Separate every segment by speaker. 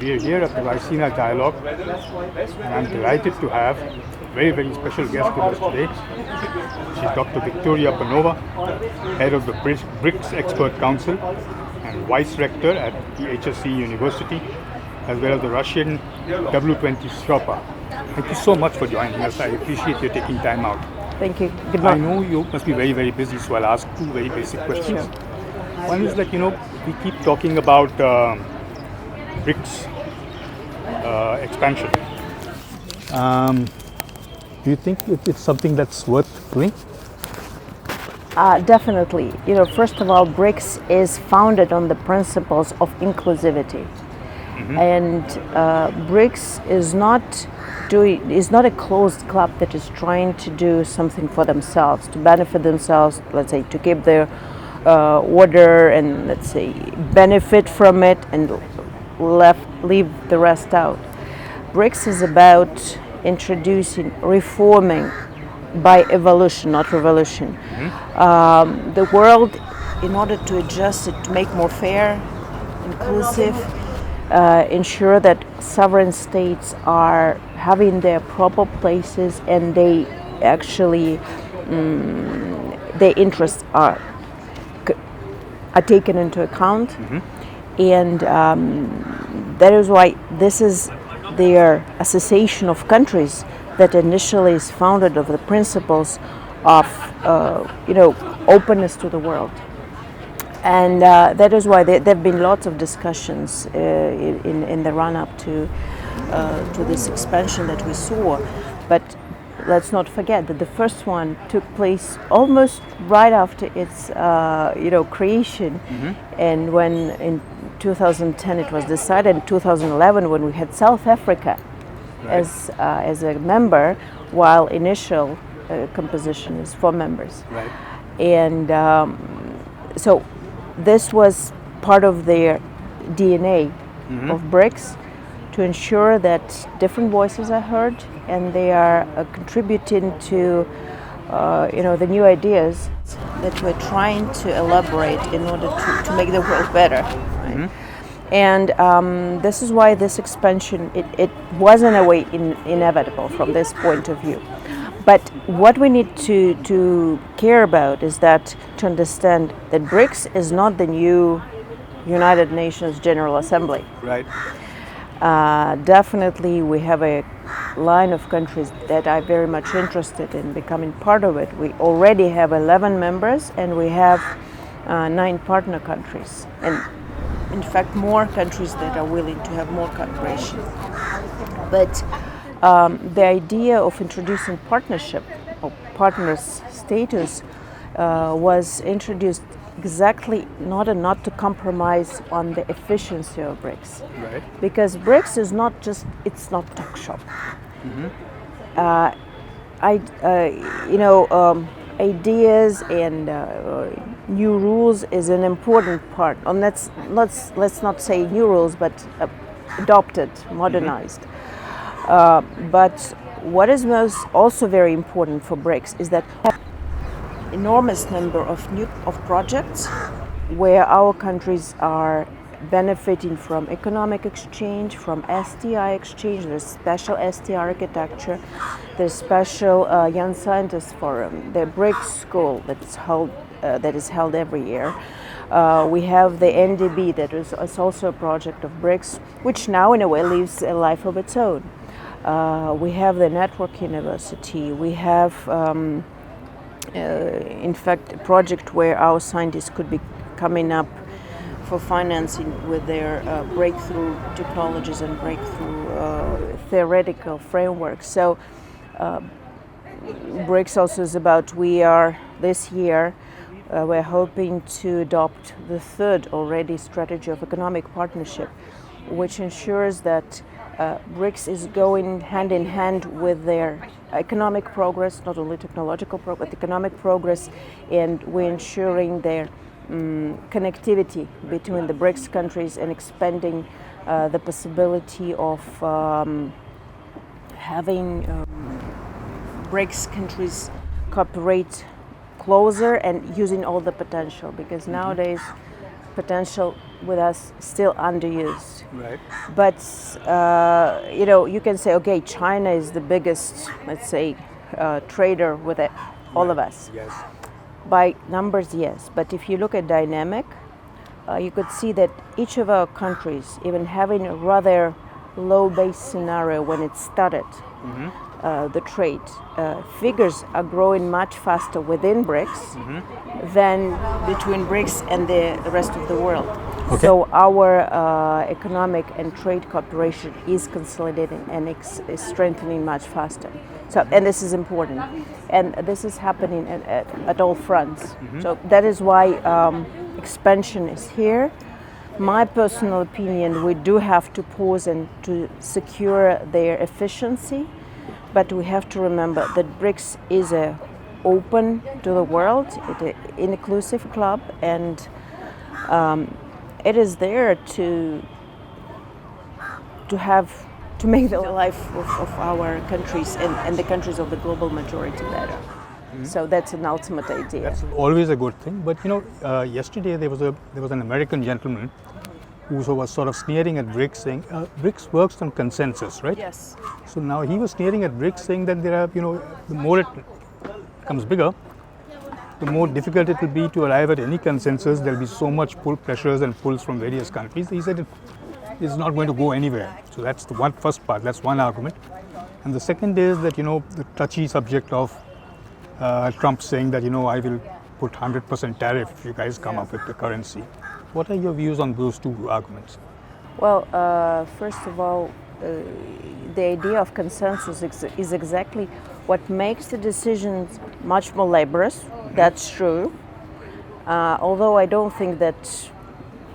Speaker 1: We are here at the Raisina Dialogue, and I'm delighted to have a very, very special guest with us today. She's Dr. Victoria Panova, head of the BRICS Expert Council and Vice Rector at the HSC University, as well as the Russian W20 Sherpa. Thank you so much for joining us. I appreciate you taking time out.
Speaker 2: Thank you. Good morning.
Speaker 1: I know you must be very, very busy, so I'll ask two very basic questions.
Speaker 2: Sure.
Speaker 1: One is that, we keep talking about BRICS expansion. Do you think it's something that's worth doing?
Speaker 2: Definitely. First of all, BRICS is founded on the principles of inclusivity. And BRICS is not a closed club that is trying to do something for themselves, to benefit themselves, let's say, to keep their order and, let's say, benefit from it and leave the rest out. BRICS is about introducing, reforming by evolution, not revolution. The world, in order to adjust it, to make more fair, inclusive, ensure that sovereign states are having their proper places and they actually, their interests are taken into account. And that is why this is their association of countries that initially is founded of the principles of openness to the world. And that is why there have been lots of discussions in the run-up to this expansion that we saw. But let's not forget that the first one took place almost right after its creation. And when in 2010 it was decided, in 2011 when we had South Africa as a member, while initial composition is 4 members.
Speaker 1: Right.
Speaker 2: And so this was part of their DNA of BRICS, to ensure that different voices are heard and they are contributing to the new ideas that we're trying to elaborate in order to make the world better. Right? And this is why this expansion, it was in a way inevitable from this point of view. But what we need to care about is that to understand that BRICS is not the new United Nations General Assembly.
Speaker 1: Right.
Speaker 2: Definitely we have a line of countries that are very much interested in becoming part of it. We already have 11 members and we have 9 partner countries. And in fact, more countries that are willing to have more cooperation. But the idea of introducing partnership or partners status was introduced exactly not to compromise on the efficiency of BRICS.
Speaker 1: Right.
Speaker 2: Because BRICS is not it's not talk shop. Ideas and new rules is an important part. And let's not say new rules, but adopted, modernized. But what is also very important for BRICS is that enormous number of projects where our countries are benefiting from economic exchange, from STI exchange. There's special STI architecture, there's special Young Scientists Forum, the BRICS School that is held every year. We have the NDB that is also a project of BRICS, which now in a way lives a life of its own. We have the Network University. We have in fact, a project where our scientists could be coming up for financing with their breakthrough technologies and breakthrough theoretical frameworks. So BRICS also is about, this year, we're hoping to adopt the 3rd already strategy of economic partnership, which ensures that BRICS is going hand in hand with their economic progress, not only technological progress, but economic progress, and we're ensuring their connectivity between the BRICS countries and expanding the possibility of having BRICS countries cooperate closer and using all the potential, because nowadays potential with us still underused.
Speaker 1: Right.
Speaker 2: But you can say, okay, China is the biggest, let's say, trader with all of us.
Speaker 1: Yes.
Speaker 2: By numbers, yes. But if you look at dynamic, you could see that each of our countries, even having a rather low base scenario when it started, the trade figures are growing much faster within BRICS than between BRICS and the rest of the world.
Speaker 1: Okay.
Speaker 2: So our economic and trade cooperation is consolidating and is strengthening much faster. So, and this is important, and this is happening at all fronts. So that is why expansion is here. My personal opinion, we do have to pause and to secure their efficiency, but we have to remember that BRICS is a open to the world, it's an inclusive club, and it is there to make the life of our countries and the countries of the global majority better. So that's an ultimate idea.
Speaker 1: That's always a good thing. But yesterday there was an American gentleman who was sort of sneering at BRICS, saying BRICS works on consensus, right?
Speaker 2: Yes.
Speaker 1: So now he was sneering at BRICS, saying that there are, the more it becomes bigger, the more difficult it will be to arrive at any consensus. There will be so much pull pressures and pulls from various countries. He said it's not going to go anywhere. So that's the first part. That's one argument. And the second is that the touchy subject of Trump saying that I will put 100% tariff if you guys come up with the currency. What are your views on those two arguments?
Speaker 2: Well, first of all, the idea of consensus is exactly what makes the decisions much more laborious. That's true. Although I don't think that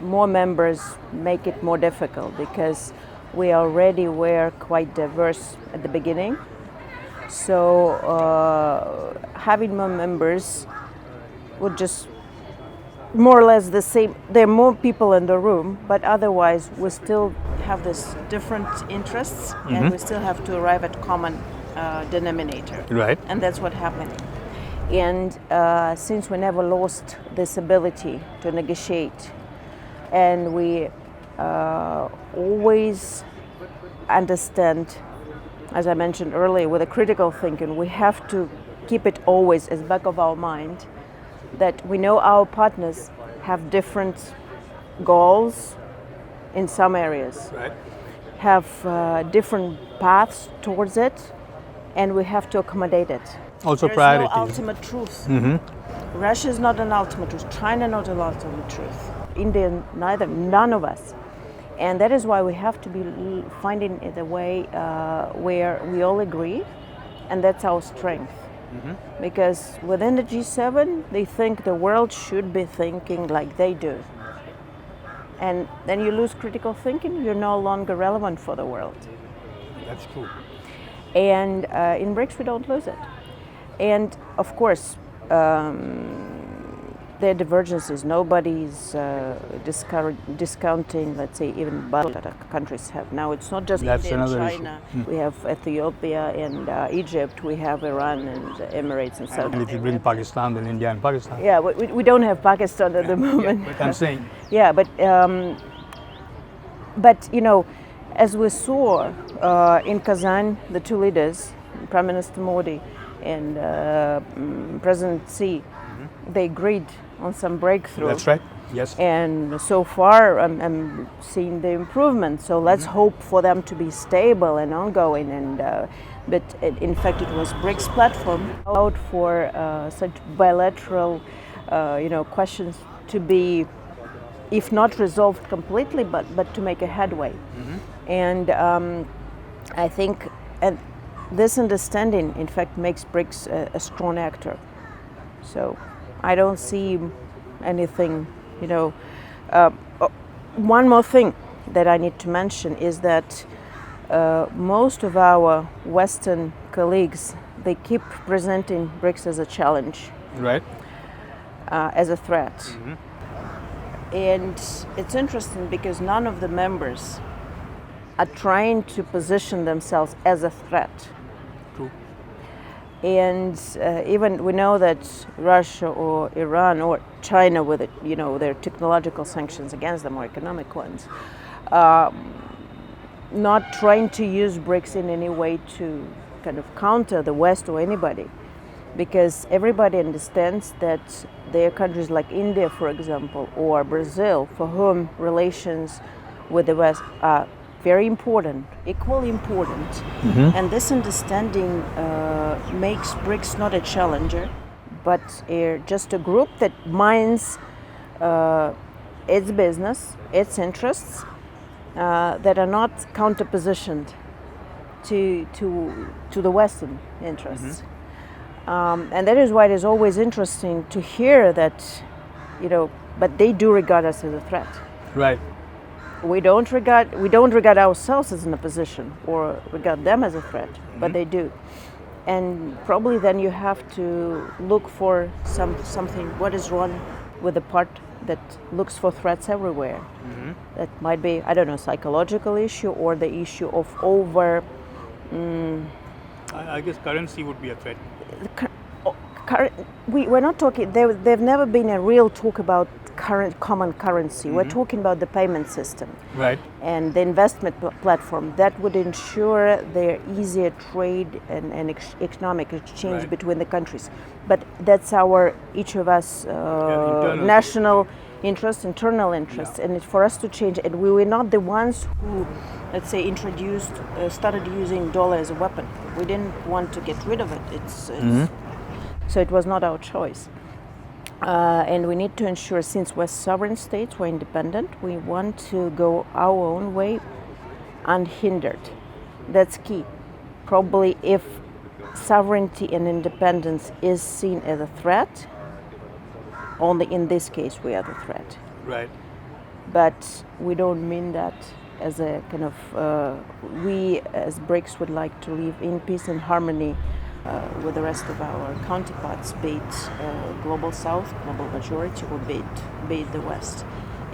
Speaker 2: more members make it more difficult, because we already were quite diverse at the beginning. So having more members would just more or less the same. There are more people in the room, but otherwise we still have this different interests, and we still have to arrive at common denominator.
Speaker 1: Right.
Speaker 2: And that's what's happening. And since we never lost this ability to negotiate, and we always understand, as I mentioned earlier, with a critical thinking, we have to keep it always as back of our mind that we know our partners have different goals in some areas,
Speaker 1: Right.
Speaker 2: have different paths towards it, and we have to accommodate it.
Speaker 1: Also
Speaker 2: There's
Speaker 1: priorities.
Speaker 2: no ultimate truth. Russia is not an ultimate truth. China not an ultimate truth. India neither. None of us. And that is why we have to be finding the way where we all agree, and that's our strength. Because within the G7, they think the world should be thinking like they do. And then you lose critical thinking, you're no longer relevant for the world.
Speaker 1: That's true.
Speaker 2: And in BRICS, we don't lose it. And of course, there are divergences. Nobody's discounting, let's say, even that countries have. Now it's not just
Speaker 1: That's
Speaker 2: India and
Speaker 1: another
Speaker 2: China.
Speaker 1: issue.
Speaker 2: We have Ethiopia and Egypt. We have Iran and Emirates and Saudi
Speaker 1: And if you bring Pakistan, then India and Pakistan.
Speaker 2: Yeah, we don't have Pakistan at the moment.
Speaker 1: But I'm saying.
Speaker 2: Yeah, but as we saw in Kazan, the two leaders, Prime Minister Modi and President Xi, they agreed on some breakthrough.
Speaker 1: That's right. Yes.
Speaker 2: And so far, I'm seeing the improvement. So let's hope for them to be stable and ongoing. And but in fact, it was BRICS platform out for such bilateral, questions to be, if not resolved completely, but to make a headway. And I think this understanding, in fact, makes BRICS a strong actor. So I don't see anything, One more thing that I need to mention is that most of our Western colleagues, they keep presenting BRICS as a challenge,
Speaker 1: Right.
Speaker 2: as a threat. And it's interesting because none of the members are trying to position themselves as a threat.
Speaker 1: True.
Speaker 2: And even we know that Russia or Iran or China, with it, their technological sanctions against them or economic ones, not trying to use BRICS in any way to kind of counter the West or anybody, because everybody understands that there are countries like India, for example, or Brazil, for whom relations with the West are very important, equally important. Mm-hmm. And this understanding makes BRICS not a challenger, but just a group that minds its business, its interests, that are not counterpositioned to the Western interests. Mm-hmm. And that is why it is always interesting to hear that, but they do regard us as a threat.
Speaker 1: Right.
Speaker 2: We don't regard ourselves as in a position or regard them as a threat, mm-hmm. but they do. And probably then you have to look for something, what is wrong with the part that looks for threats everywhere. Mm-hmm. That might be, psychological issue or the issue of
Speaker 1: I guess currency would be a threat.
Speaker 2: We're not talking, there've never been a real talk about current common currency. Mm-hmm. We're talking about the payment system,
Speaker 1: right, and
Speaker 2: the investment platform that would ensure their easier trade and economic exchange, right, between the countries. But that's each of us national interest, internal interest, yeah. And it's for us to change. And we were not the ones who, let's say, started using dollar as a weapon. We didn't want to get rid of it. Mm-hmm. So it was not our choice. And we need to ensure, since we're sovereign states, we're independent, we want to go our own way unhindered. That's key. Probably if sovereignty and independence is seen as a threat, only in this case we are the threat.
Speaker 1: Right.
Speaker 2: But we don't mean that as a kind of, we as BRICS would like to live in peace and harmony with the rest of our counterparts, be it global South, global majority, or be it the West.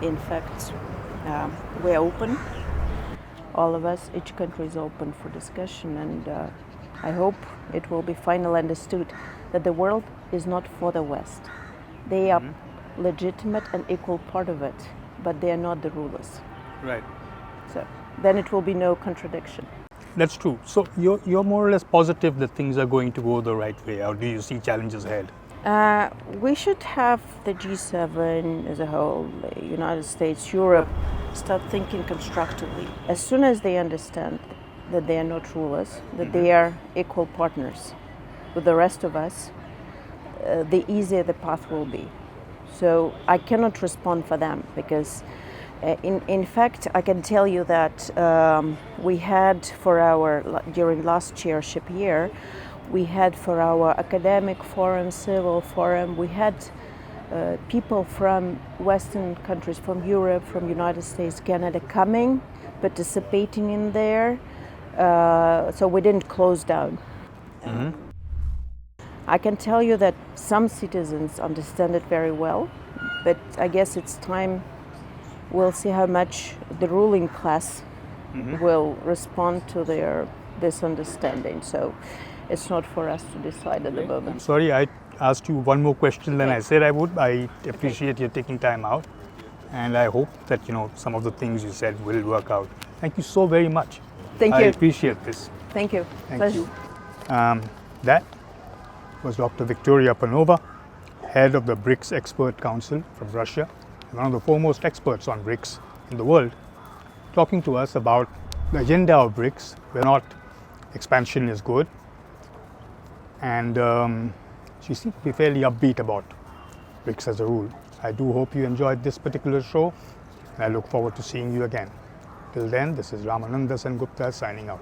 Speaker 2: In fact, we're open, all of us, each country is open for discussion, and I hope it will be finally understood that the world is not for the West. They are legitimate and equal part of it, but they are not the rulers.
Speaker 1: Right.
Speaker 2: So then it will be no contradiction.
Speaker 1: That's true. So you're more or less positive that things are going to go the right way, or do you see challenges ahead?
Speaker 2: We should have the G7 as a whole, the United States, Europe, start thinking constructively. As soon as they understand that they are not rulers, that they are equal partners with the rest of us, the easier the path will be. So I cannot respond for them, because in fact, I can tell you that we had during last chairship year, we had for our academic forum, civil forum, we had people from Western countries, from Europe, from United States, Canada coming, participating in there. So we didn't close down. Mm-hmm. I can tell you that some citizens understand it very well, but I guess it's time. We'll see how much the ruling class will respond to this understanding. So it's not for us to decide at the moment.
Speaker 1: Sorry, I asked you one more question than I said I would. I appreciate you taking time out, and I hope that some of the things you said will work out. Thank you so very much.
Speaker 2: Thank you.
Speaker 1: I appreciate this.
Speaker 2: Thank you.
Speaker 1: Thank you. That was Dr. Victoria Panova, head of the BRICS Expert Council from Russia, one of the foremost experts on BRICS in the world, talking to us about the agenda of BRICS, where not expansion is good. And she seemed to be fairly upbeat about BRICS as a rule. I do hope you enjoyed this particular show, and I look forward to seeing you again. Till then, this is Ramananda Sengupta signing out.